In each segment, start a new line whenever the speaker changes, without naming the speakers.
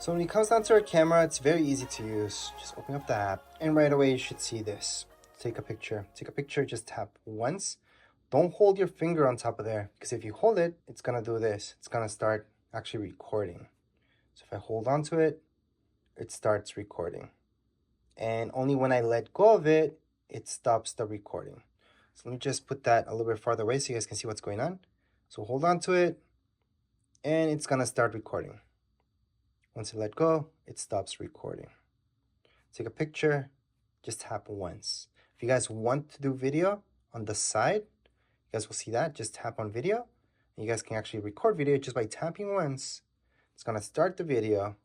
So when it comes down to our camera, it's very easy to use. Just open up the app and right away you should see this. Take a picture. Take a picture, just tap once. Don't hold your finger on top of there because if you hold it, it's gonna do this. It's gonna start actually recording. So if I hold on to it, it starts recording. And only when I let go of it, it stops the recording. So let me just put that a little bit farther away so you guys can see what's going on. So hold on to it and it's gonna start recording. Once I let go, it stops recording. Take a picture, just tap once. If you guys want to do video on the side, you guys will see that. Just tap on video. And you guys can actually record video just by tapping once. It's gonna start the video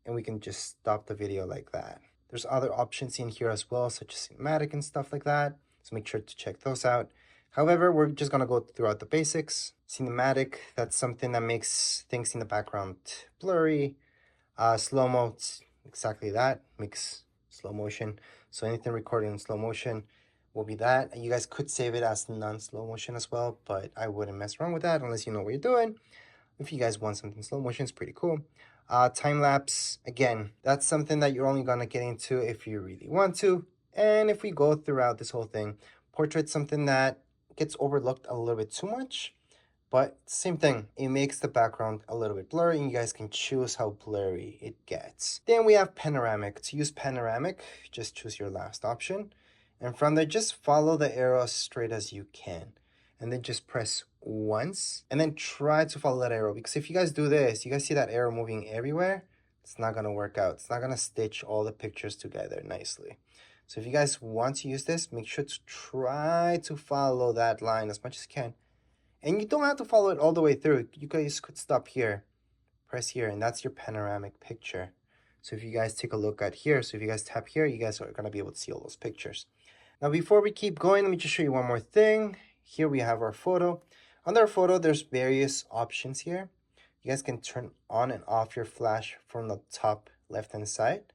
and we can just stop the video like that. There's other options in here as well, such as cinematic and stuff like that. So make sure to check those out. However, we're just gonna go throughout the basics. Cinematic, that's something that makes things in the background blurry. Slow-mo, it's exactly that, makes slow motion. So anything recorded in slow motion will be that. You guys could save it as non-slow motion as well, but I wouldn't mess around with that unless you know what you're doing. If you guys want something slow motion, it's pretty cool. Time-lapse, again, that's something that you're only gonna get into if you really want to. And if we go throughout this whole thing, portrait's something that gets overlooked a little bit too much. But same thing, it makes the background a little bit blurry and you guys can choose how blurry it gets. Then we have panoramic. To use panoramic, just choose your last option. And from there, just follow the arrow as straight as you can. And then just press once and then try to follow that arrow. Because if you guys do this, you guys see that arrow moving everywhere, it's not gonna work out. It's not gonna stitch all the pictures together nicely. So if you guys want to use this, make sure to try to follow that line as much as you can. And you don't have to follow it all the way through. You guys could stop here, press here, and that's your panoramic picture. So if you guys take a look at here, so if you guys tap here, you guys are gonna be able to see all those pictures. Now, before we keep going, let me just show you one more thing. Here we have our photo. Under our photo, there's various options here. You guys can turn on and off your flash from the top left-hand side.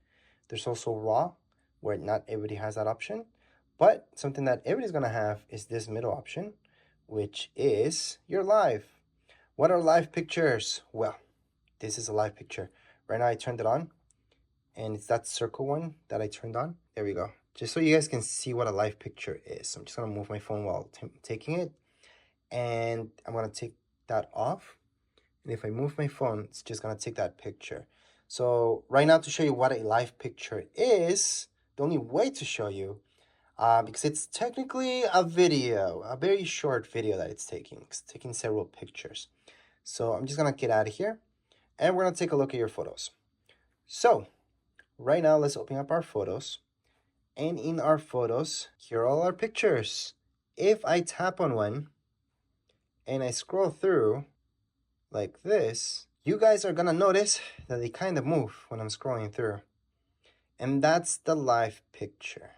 There's also RAW, where not everybody has that option. But something that everybody's gonna have is this middle option, which is your live. What are live pictures? Well, this is a live picture. Right now I turned it on and it's that circle one that I turned on. There we go. Just so you guys can see what a live picture is. I'm just gonna move my phone while taking it and I'm gonna take that off. And if I move my phone, it's just gonna take that picture. So right now to show you what a live picture is, the only way to show you because it's technically a video, a very short video that it's taking. It's taking several pictures. So I'm just gonna get out of here and we're gonna take a look at your photos. So right now, let's open up our photos. And in our photos, here are all our pictures. If I tap on one and I scroll through like this, you guys are gonna notice that they kind of move when I'm scrolling through. And that's the live picture.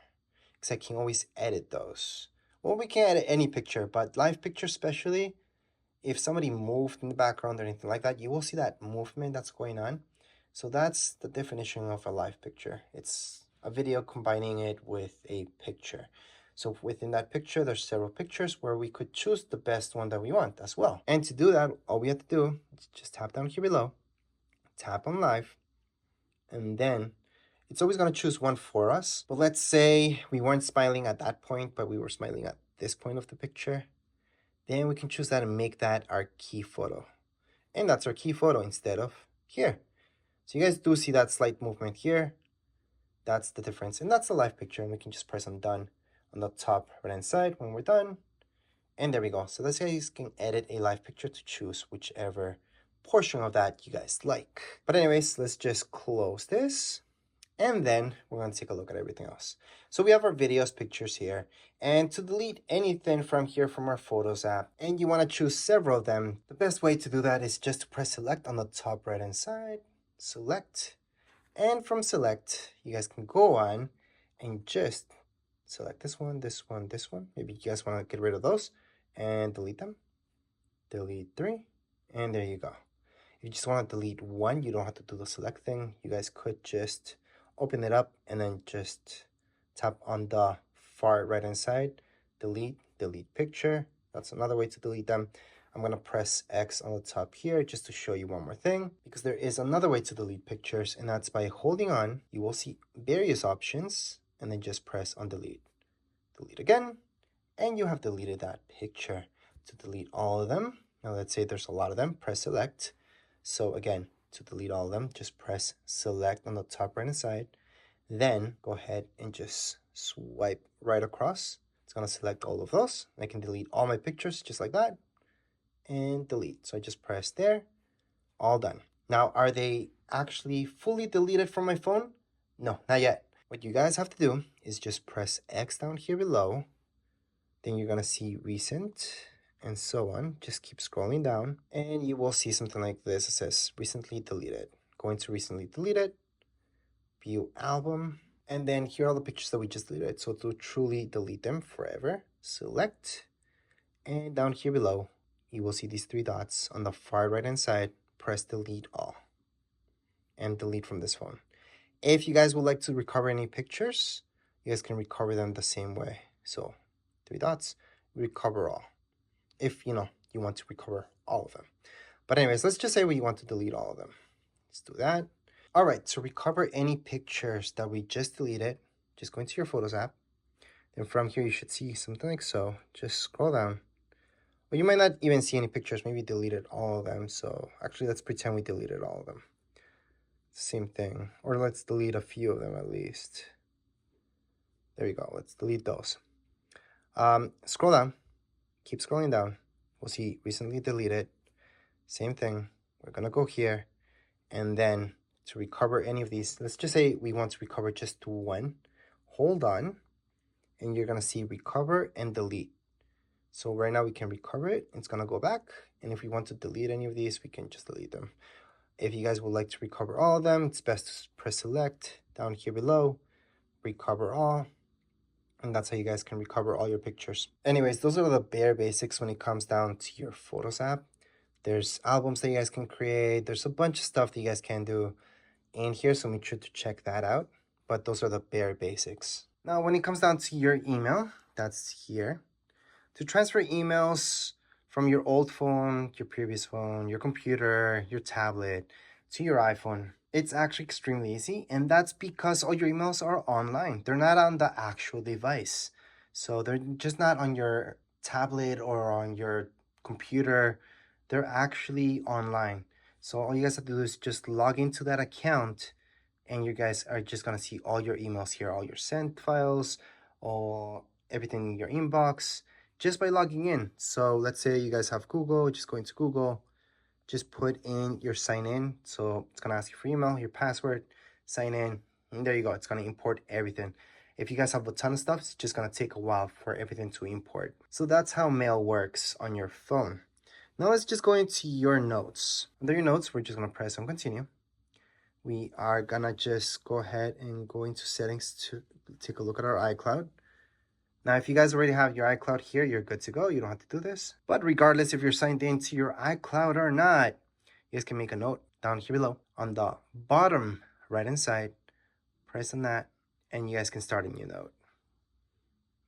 Because I can always edit those. Well, we can edit any picture, but live picture especially, if somebody moved in the background or anything like that, you will see that movement that's going on. So that's the definition of a live picture. It's a video combining it with a picture. So within that picture, there's several pictures where we could choose the best one that we want as well. And to do that, all we have to do is just tap down here below, tap on live, and then it's always going to choose one for us. But let's say we weren't smiling at that point, but we were smiling at this point of the picture. Then we can choose that and make that our key photo. And that's our key photo instead of here. So you guys do see that slight movement here. That's the difference. And that's the live picture. And we can just press on done on the top right hand side when we're done. And there we go. So let's say you can edit a live picture to choose whichever portion of that you guys like. But anyways, let's just close this. And then we're going to take a look at everything else. So we have our videos, pictures here. And to delete anything from here from our Photos app, and you want to choose several of them, the best way to do that is just to press select on the top right hand side. Select. And from select, you guys can go on and just select this one, this one, this one. Maybe you guys want to get rid of those and delete them. Delete 3. And there you go. If you just want to delete one, you don't have to do the select thing. You guys could just open it up and then just tap on the far right hand side, delete picture. That's another way to delete them. I'm going to press X on the top here just to show you one more thing, because there is another way to delete pictures, and that's by holding on. You will see various options, and then just press on delete. Delete again, and you have deleted that picture. To delete all of them, now let's say there's a lot of them, press select. So again, to delete all of them, just press select on the top right hand side. Then go ahead and just swipe right across. It's going to select all of those. I can delete all my pictures just like that and delete. So I just press there, all done. Now, are they actually fully deleted from my phone? No, not yet. What you guys have to do is just press X down here below. Then you're going to see recent and so on. Just keep scrolling down and you will see something like this. It says recently deleted. Going to recently deleted, view album, and then here are all the pictures that we just deleted. So to truly delete them forever, select, and down here below, you will see these three dots on the far right hand side. Press delete all and delete from this phone. If you guys would like to recover any pictures, you guys can recover them the same way. So three dots, recover all. If you want to recover all of them. But anyways, let's just say we want to delete all of them. Let's do that. All right, to recover any pictures that we just deleted, just go into your Photos app. Then from here, you should see something like so. Just scroll down. Well, you might not even see any pictures. Maybe deleted all of them. So actually, let's pretend we deleted all of them. Same thing. Or let's delete a few of them at least. There you go. Let's delete those. Scroll down. Keep scrolling down. We'll see recently deleted. Same thing. We're going to go here. And then to recover any of these, let's just say we want to recover just one. Hold on. And you're going to see recover and delete. So right now we can recover it. It's going to go back. And if we want to delete any of these, we can just delete them. If you guys would like to recover all of them, it's best to press select down here below, recover all. And that's how you guys can recover all your pictures. Anyways, those are the bare basics when it comes down to your Photos app. There's albums that you guys can create. There's a bunch of stuff that you guys can do in here, so make sure to check that out. But those are the bare basics. Now, when it comes down to your email, that's here. To transfer emails from your old phone, your previous phone, your computer, your tablet, to your iPhone, it's actually extremely easy. And that's because all your emails are online. They're not on the actual device. So they're just not on your tablet or on your computer. They're actually online. So all you guys have to do is just log into that account and you guys are just going to see all your emails here, all your sent files, all everything in your inbox, just by logging in. So let's say you guys have Google, just go into Google, just put in your sign in. So it's going to ask you for email, your password, sign in, and there you go. It's going to import everything. If you guys have a ton of stuff, it's just going to take a while for everything to import. So that's how mail works on your phone. Now let's just go into your notes. Under your notes, we're just going to press on continue. We are going to just go ahead and go into settings to take a look at our iCloud. Now, if you guys already have your iCloud here, you're good to go. You don't have to do this. But regardless if you're signed into your iCloud or not, you guys can make a note down here below on the bottom right-hand side. Press on that, and you guys can start a new note.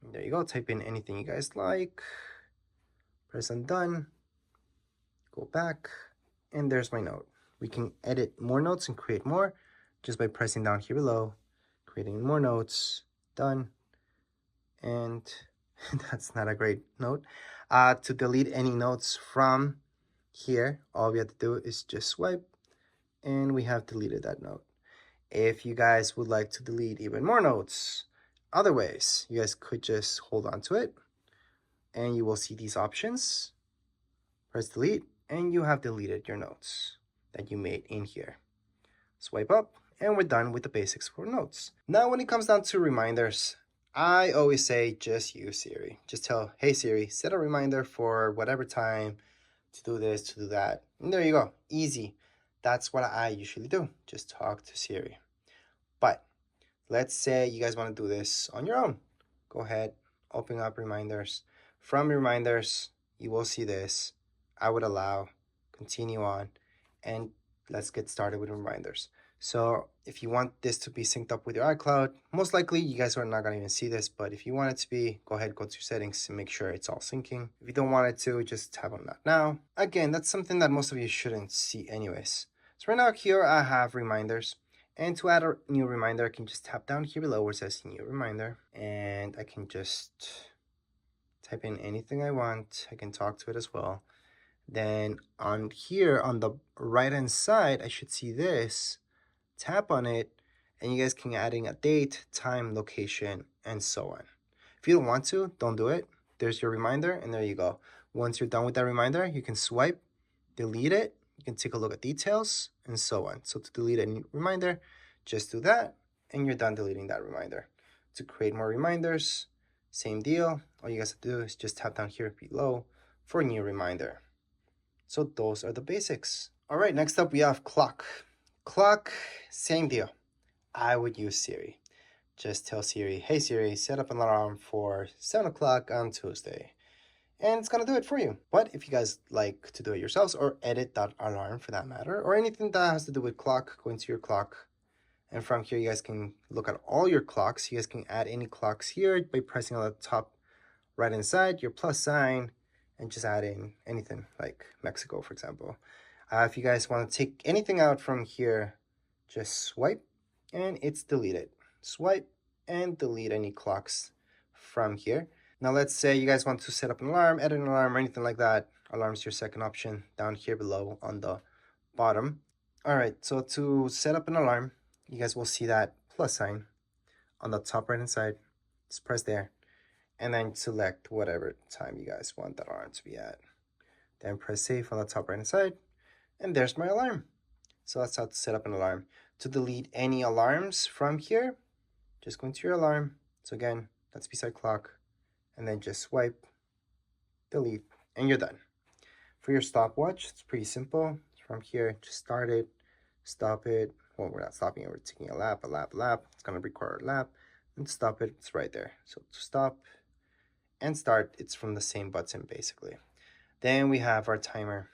And there you go. Type in anything you guys like. Press on done. Go back, and there's my note. We can edit more notes and create more just by pressing down here below, creating more notes. Done. And that's not a great note. To delete any notes from here, all we have to do is just swipe, and we have deleted that note. If you guys would like to delete even more notes, other ways, you guys could just hold on to it, and you will see these options. Press delete, and you have deleted your notes that you made in here. Swipe up, and we're done with the basics for notes. Now, when it comes down to reminders, I always say just use Siri. Just tell, hey Siri, set a reminder for whatever time to do this, to do that. And there you go, easy. That's what I usually do, just talk to Siri. But let's say you guys want to do this on your own. Go ahead, open up reminders. From reminders, you will see this. I would allow, continue on, and let's get started with reminders. So if you want this to be synced up with your iCloud, most likely you guys are not gonna even see this, but if you want it to be, go ahead, go to your settings and make sure it's all syncing. If you don't want it to, just tap on that now. Again, that's something that most of you shouldn't see anyways. So right now here I have reminders. And to add a new reminder, I can just tap down here below where it says new reminder. And I can just type in anything I want. I can talk to it as well. Then on here on the right hand side, I should see this. Tap on it, and you guys can add in a date, time, location, and so on. If you don't want to, don't do it. There's your reminder, and there you go. Once you're done with that reminder, you can swipe, delete it. You can take a look at details, and so on. So to delete a reminder, just do that, and you're done deleting that reminder. To create more reminders, same deal. All you guys have to do is just tap down here below for a new reminder. So those are the basics. All right, next up we have clock. Clock, same deal. I would use Siri. Just tell Siri, hey Siri, set up an alarm for 7 o'clock on Tuesday. And it's gonna do it for you. But if you guys like to do it yourselves or edit that alarm for that matter, or anything that has to do with clock, go into your clock. And from here, you guys can look at all your clocks. You guys can add any clocks here by pressing on the top right hand side, your plus sign, and just add in anything like Mexico, for example. If you guys want to take anything out from here, just swipe and it's deleted. Swipe and delete any clocks from here. Now let's say you guys want to set up an alarm, edit an alarm, or anything like that. Alarm's your second option down here below on the bottom. All right, so to set up an alarm, you guys will see that plus sign on the top right hand side. Just press there and then select whatever time you guys want that alarm to be at. Then press save on the top right hand side. And there's my alarm. So that's how to set up an alarm. To delete any alarms from here, just go into your alarm. So again, that's beside clock. And then just swipe, delete, and you're done. For your stopwatch, it's pretty simple. From here, just start it, stop it. Well, we're not stopping it, we're taking a lap. It's gonna require a lap. And stop it, it's right there. So to stop and start, it's from the same button basically. Then we have our timer.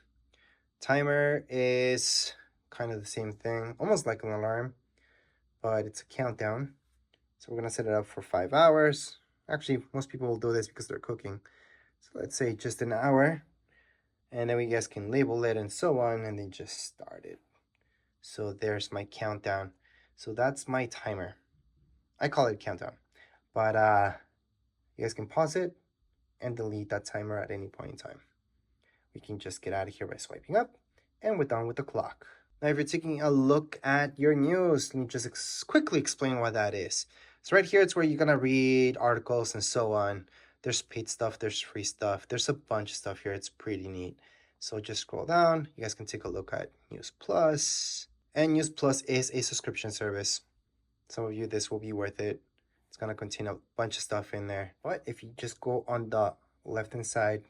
Timer is kind of the same thing, almost like an alarm, but it's a countdown. So we're gonna set it up for 5 hours. Actually, most people will do this because they're cooking. So let's say just an hour, and then we guys can label it and so on, and then just start it. So there's my countdown. So that's my timer. I call it countdown, but you guys can pause it and delete that timer at any point in time. We can just get out of here by swiping up, and we're done with the clock. Now, if you're taking a look at your news, let me just quickly explain what that is. So right here, it's where you're gonna read articles and so on. There's paid stuff, there's free stuff, there's a bunch of stuff here. It's pretty neat. So just scroll down. You guys can take a look at News Plus. And News Plus is a subscription service. Some of you, this will be worth it. It's gonna contain a bunch of stuff in there. But if you just go on the left-hand side,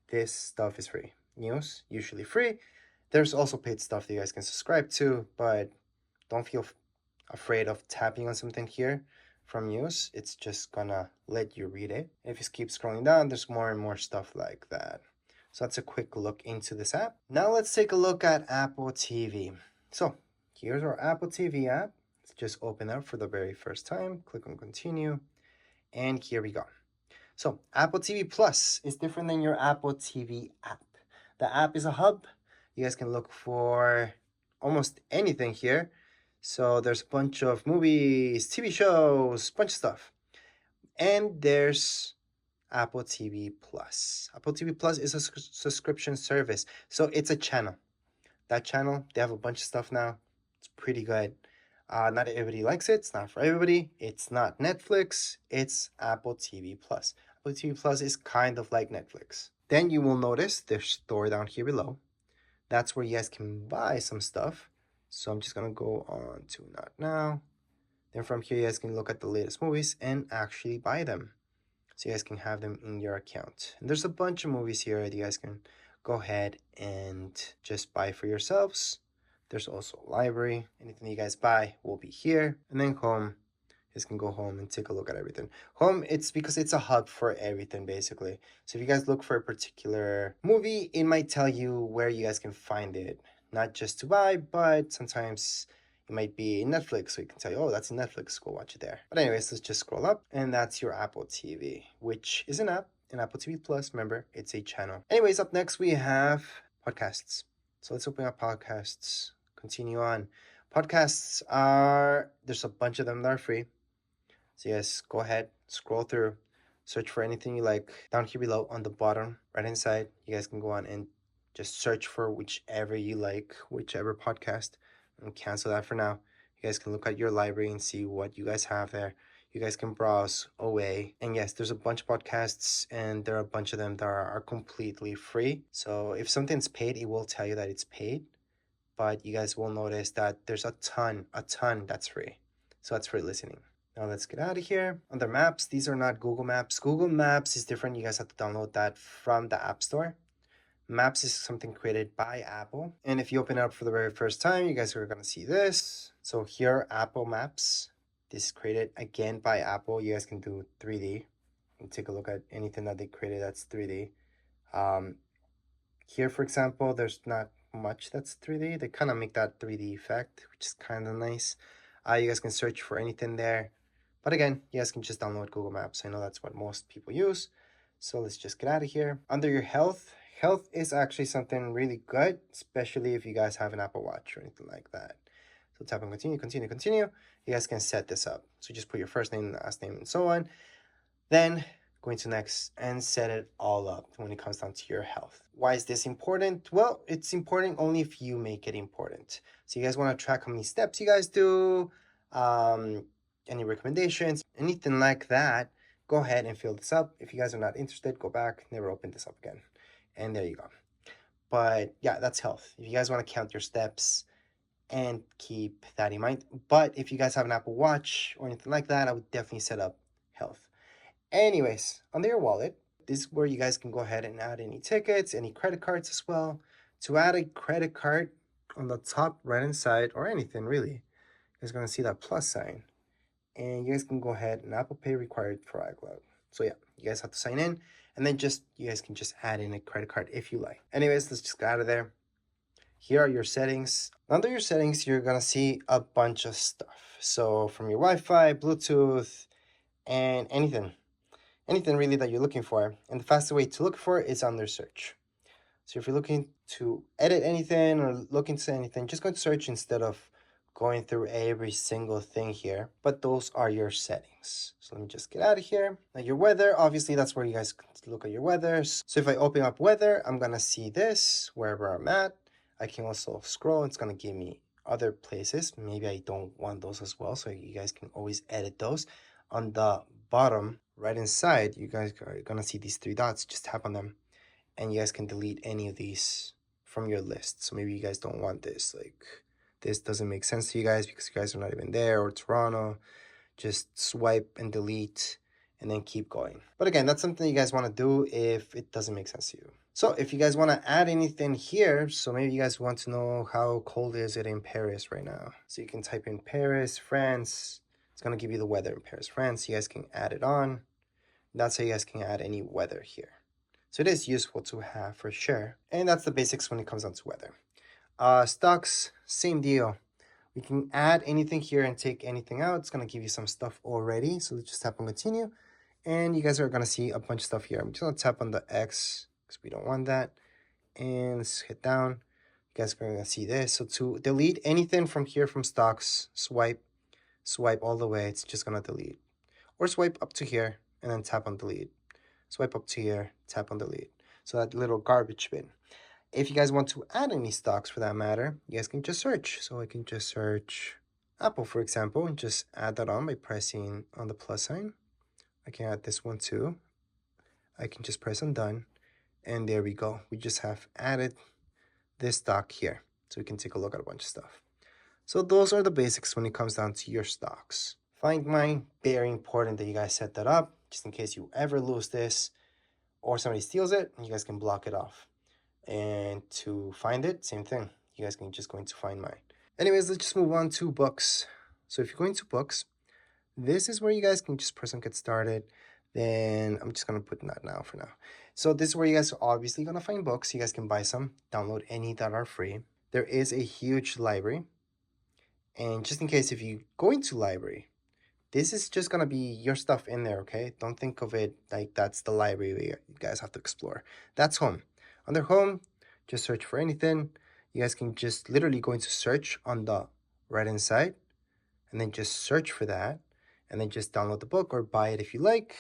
this stuff is free. News, usually free. There's also paid stuff that you guys can subscribe to, but don't feel afraid of tapping on something here from news. It's just gonna let you read it. If you keep scrolling down, there's more and more stuff like that. So that's a quick look into this app. Now let's take a look at Apple TV. So here's our Apple TV app. Let's just open up for the very first time. Click on continue. And here we go. So Apple TV Plus is different than your Apple TV app. The app is a hub. You guys can look for almost anything here. So there's a bunch of movies, TV shows, bunch of stuff. And there's Apple TV Plus. Apple TV Plus is a subscription service. So it's a channel. That channel, they have a bunch of stuff now. It's pretty good. Not everybody likes it. It's not for everybody. It's not Netflix. It's Apple TV Plus. Apple TV Plus is kind of like Netflix. Then you will notice there's store down here below. That's where you guys can buy some stuff. So I'm just gonna go on to not now. Then from here, you guys can look at the latest movies and actually buy them. So you guys can have them in your account. And there's a bunch of movies here that you guys can go ahead and just buy for yourselves. There's also a library. Anything you guys buy will be here. And then home. You guys can go home and take a look at everything. Home, it's because it's a hub for everything, basically. So if you guys look for a particular movie, it might tell you where you guys can find it. Not just to buy, but sometimes It might be Netflix, so you can tell you, oh, that's Netflix, go watch it there. But anyways, let's just scroll up, and that's your Apple TV, which is an app, an Apple TV Plus. Remember, it's a channel. Anyways, up next we have podcasts. So let's open up podcasts, continue on. Podcasts there's a bunch of them that are free. So yes, go ahead, scroll through, search for anything you like. Down here below on the bottom right hand side, you guys can go on and just search for whichever you like, whichever podcast, and cancel that for now. You guys can look at your library and see what you guys have there. You guys can browse away. And yes, there's a bunch of podcasts, and there are a bunch of them that are completely free. So if something's paid, it will tell you that it's paid. But you guys will notice that there's a ton that's free. So that's free listening. Now let's get out of here. Under Maps, these are not Google Maps. Google Maps is different. You guys have to download that from the App Store. Maps is something created by Apple. And if you open it up for the very first time, you guys are going to see this. So here, Apple Maps. This is created again by Apple. You guys can do 3D and take a look at anything that they created that's 3D. Here, for example, there's not much that's 3D. They kind of make that 3D effect, which is kind of nice. You guys can search for anything there. But again, you guys can just download Google Maps. I know that's what most people use. So let's just get out of here. Under your health is actually something really good, especially if you guys have an Apple Watch or anything like that. So tap on continue. You guys can set this up. So just put your first name, last name, and so on. Then going to next and set it all up when it comes down to your health. Why is this important? Well, it's important only if you make it important. So you guys want to track how many steps you guys do, any recommendations, anything like that, go ahead and fill this up. If you guys are not interested, go back, never open this up again. And there you go. But yeah, that's health. If you guys want to count your steps and keep that in mind. But if you guys have an Apple Watch or anything like that, I would definitely set up health. Anyways, under your wallet, this is where you guys can go ahead and add any tickets, any credit cards as well. To add a credit card on the top right hand side, or anything really, you guys are going to see that plus sign. And you guys can go ahead and Apple Pay required for iCloud. So yeah, you guys have to sign in, and then you guys can just add in a credit card if you like. Anyways, let's just get out of there. Here are your settings. Under your settings, you're going to see a bunch of stuff. So from your Wi-Fi, Bluetooth, and anything really that you're looking for. And the fastest way to look for it is under search. So if you're looking to edit anything or look into anything, just go to search instead of going through every single thing here. But those are your settings. So let me just get out of here. Now your weather, obviously that's where you guys can look at your weather. So if I open up weather, I'm gonna see this wherever I'm at. I can also scroll, it's gonna give me other places. Maybe I don't want those as well, so you guys can always edit those. On the bottom right inside, you guys are gonna see these three dots. Just tap on them and you guys can delete any of these from your list. So maybe you guys don't want this, like this doesn't make sense to you guys because you guys are not even there, or Toronto. Just swipe and delete and then keep going. But again, that's something you guys want to do if it doesn't make sense to you. So if you guys want to add anything here, so maybe you guys want to know how cold is it in Paris right now. So you can type in Paris, France. It's going to give you the weather in Paris, France. You guys can add it on. That's how you guys can add any weather here. So it is useful to have for sure. And that's the basics when it comes down to weather. Stocks, same deal. We can add anything here and take anything out. It's going to give you some stuff already. So let's just tap on continue. And you guys are going to see a bunch of stuff here. I'm just going to tap on the X because we don't want that. And let's hit down. You guys are going to see this. So to delete anything from here from stocks, swipe all the way. It's just going to delete. Or swipe up to here and then tap on delete. Swipe up to here, tap on delete. So that little garbage bin. If you guys want to add any stocks for that matter, you guys can just search. So I can just search Apple, for example, and just add that on by pressing on the plus sign. I can add this one too. I can just press on done. And there we go. We just have added this stock here. So we can take a look at a bunch of stuff. So those are the basics when it comes down to your stocks. Find mine, very important that you guys set that up, just in case you ever lose this or somebody steals it, you guys can block it off. And to find it, same thing. You guys can just go into find mine. Anyways, let's just move on to books. So if you're going to books, this is where you guys can just press on get started. Then I'm just going to put that now for now. So this is where you guys are obviously going to find books. You guys can buy some, download any that are free. There is a huge library. And just in case if you go into library, this is just gonna be your stuff in there, okay? Don't think of it like that's the library you guys have to explore. That's home. Under home, just search for anything. You guys can just literally go into search on the right hand side and then just search for that and then just download the book or buy it if you like.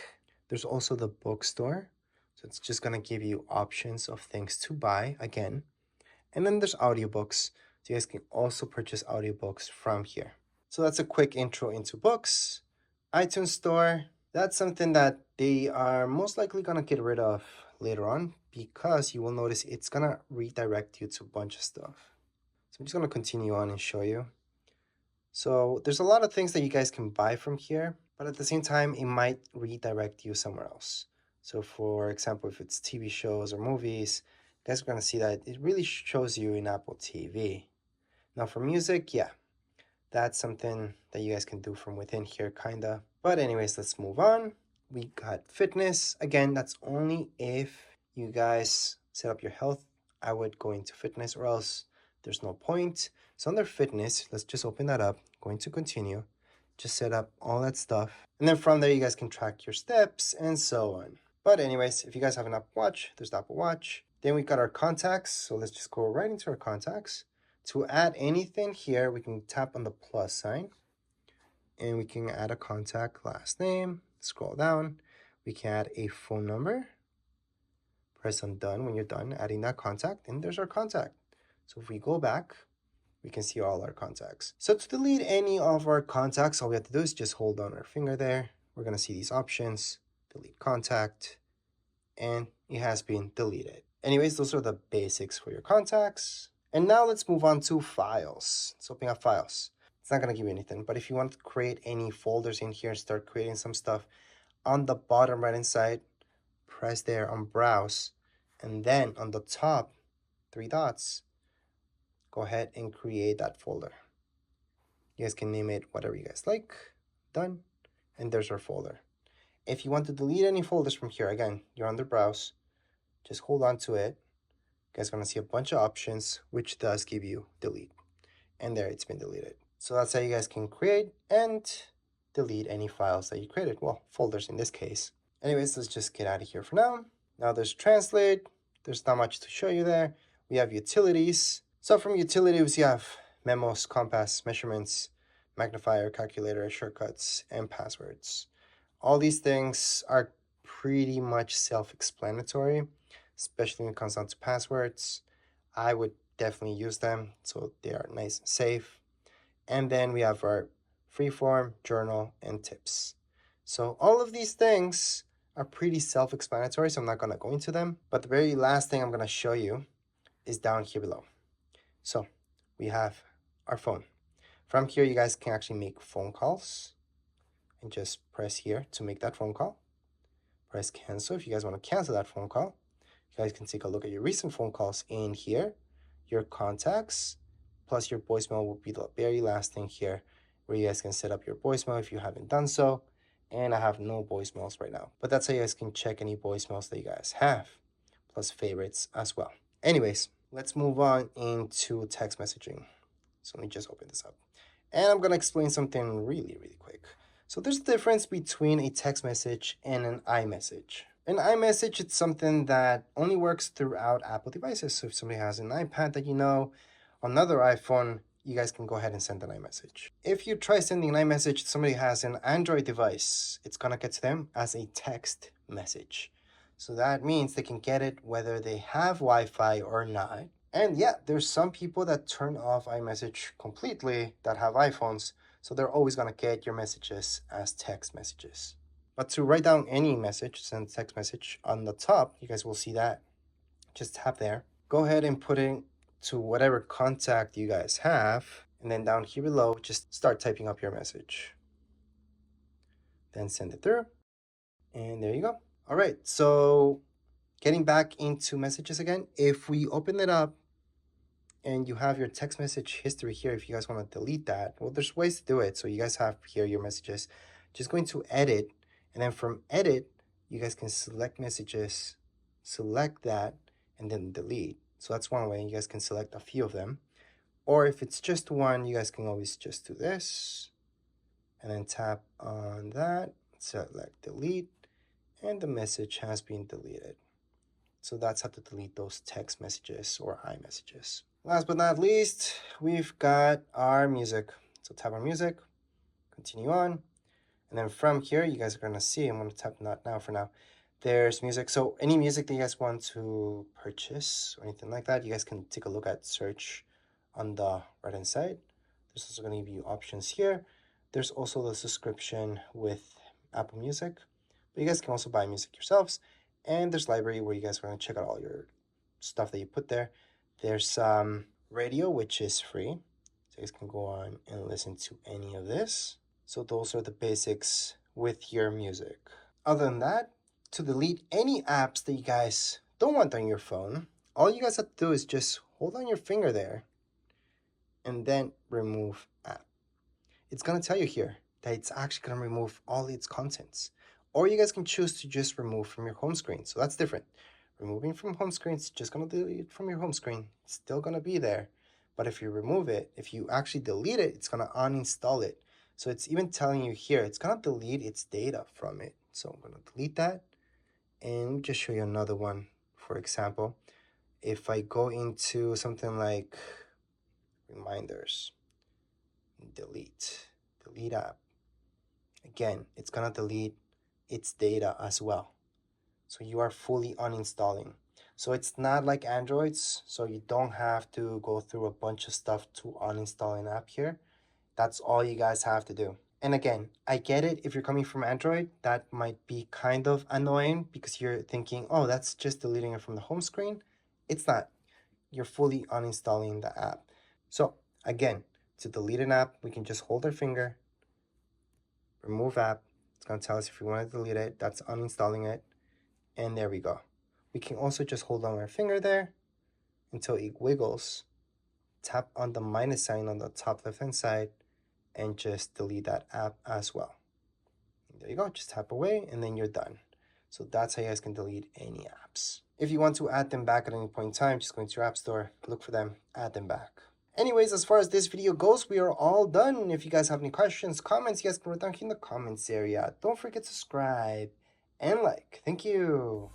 There's also the bookstore. So it's just gonna give you options of things to buy again. And then there's audiobooks. So you guys can also purchase audiobooks from here. So that's a quick intro into books. iTunes Store, that's something that they are most likely gonna get rid of later on because you will notice it's gonna redirect you to a bunch of stuff. So I'm just gonna continue on and show you. So there's a lot of things that you guys can buy from here, but at the same time, it might redirect you somewhere else. So for example, if it's TV shows or movies, you guys are gonna see that it really shows you in Apple TV. Now for music, yeah, that's something that you guys can do from within here, kinda. But anyways, let's move on. We got fitness. Again, that's only if you guys set up your health. I would go into fitness or else there's no point. So under fitness, let's just open that up. Going to continue. Just set up all that stuff. And then from there, you guys can track your steps and so on. But anyways, if you guys have an Apple Watch, there's the Apple Watch. Then we got our contacts. So let's just go right into our contacts. To add anything here, we can tap on the plus sign and we can add a contact last name. Scroll down. We can add a phone number. Press on done when you're done adding that contact, and there's our contact. So if we go back, we can see all our contacts. So to delete any of our contacts, all we have to do is just hold on our finger there. We're gonna see these options, delete contact, and it has been deleted. Anyways, those are the basics for your contacts. And now let's move on to files. Let's open up files. It's not gonna give you anything, but if you want to create any folders in here and start creating some stuff, on the bottom right hand side, press there on browse, and then on the top, 3 dots, go ahead and create that folder. You guys can name it whatever you guys like. Done. And there's our folder. If you want to delete any folders from here, again, you're under browse, just hold on to it. You guys are gonna see a bunch of options, which does give you delete. And there, it's been deleted. So that's how you guys can create and delete any files that you created. Well, folders in this case. Anyways, let's just get out of here for now. Now there's translate. There's not much to show you there. We have utilities. So from utilities, you have memos, compass, measurements, magnifier, calculator, shortcuts, and passwords. All these things are pretty much self-explanatory, especially when it comes down to passwords. I would definitely use them, so they are nice and safe. And then we have our freeform, journal, and tips. So all of these things are pretty self-explanatory, so I'm not gonna go into them. But the very last thing I'm gonna show you is down here below. So we have our phone. From here, you guys can actually make phone calls and just press here to make that phone call. Press cancel if you guys want to cancel that phone call. You guys can take a look at your recent phone calls in here, your contacts, plus your voicemail will be the very last thing here where you guys can set up your voicemail if you haven't done so. And I have no voicemails right now, but that's how you guys can check any voicemails that you guys have, plus favorites as well. Anyways, let's move on into text messaging. So let me just open this up. And I'm gonna explain something really, really quick. So there's a difference between a text message and an iMessage. An iMessage, it's something that only works throughout Apple devices. So if somebody has an iPad that you know, another iPhone, you guys can go ahead and send an iMessage. If you try sending an iMessage to somebody who has an Android device, it's gonna get to them as a text message. So that means they can get it whether they have Wi-Fi or not. And yeah, there's some people that turn off iMessage completely that have iPhones, so they're always gonna get your messages as text messages. But to write down any message, send text message on the top, you guys will see that. Just tap there. Go ahead and put it to whatever contact you guys have. And then down here below, just start typing up your message. Then send it through. And there you go. All right, so getting back into messages again, if we open it up and you have your text message history here, if you guys want to delete that, well, there's ways to do it. So you guys have here your messages. Just going to edit, and then from edit, you guys can select messages, select that, and then delete. So that's one way. You guys can select a few of them. Or if it's just one, you guys can always just do this and then tap on that, select delete, and the message has been deleted. So that's how to delete those text messages or iMessages. Last but not least, we've got our music. So tap on music, continue on, and then from here, you guys are gonna see, I'm gonna tap not now for now. There's music. So any music that you guys want to purchase or anything like that, you guys can take a look at search on the right hand side. There's also gonna give you options here. There's also the subscription with Apple Music, but you guys can also buy music yourselves. And there's library where you guys are gonna check out all your stuff that you put there. There's radio, which is free. So you guys can go on and listen to any of this. So those are the basics with your music. Other than that, to delete any apps that you guys don't want on your phone, all you guys have to do is just hold on your finger there and then remove app. It's gonna tell you here that it's actually gonna remove all its contents. Or you guys can choose to just remove from your home screen. So that's different. Removing from home screen, it's just gonna delete from your home screen. It's still gonna be there. But if you remove it, if you actually delete it, it's gonna uninstall it. So it's even telling you here, it's gonna delete its data from it. So I'm gonna delete that and just show you another one. For example, if I go into something like reminders, delete app, again, it's gonna delete its data as well. So you are fully uninstalling. So it's not like Androids, so you don't have to go through a bunch of stuff to uninstall an app here. That's all you guys have to do. And again, I get it, if you're coming from Android, that might be kind of annoying because you're thinking, oh, that's just deleting it from the home screen. It's not. You're fully uninstalling the app. So again, to delete an app, we can just hold our finger, remove app. It's gonna tell us if we want to delete it. That's uninstalling it. And there we go. We can also just hold on our finger there until it wiggles. Tap on the minus sign on the top left hand side and just delete that app as well. There you go, just tap away and then you're done. So that's how you guys can delete any apps. If you want to add them back at any point in time, just go into your app store, look for them, add them back. Anyways, as far as this video goes, we are all done. If you guys have any questions, comments, you guys can write down here in the comments area. Don't forget to subscribe and like. Thank you.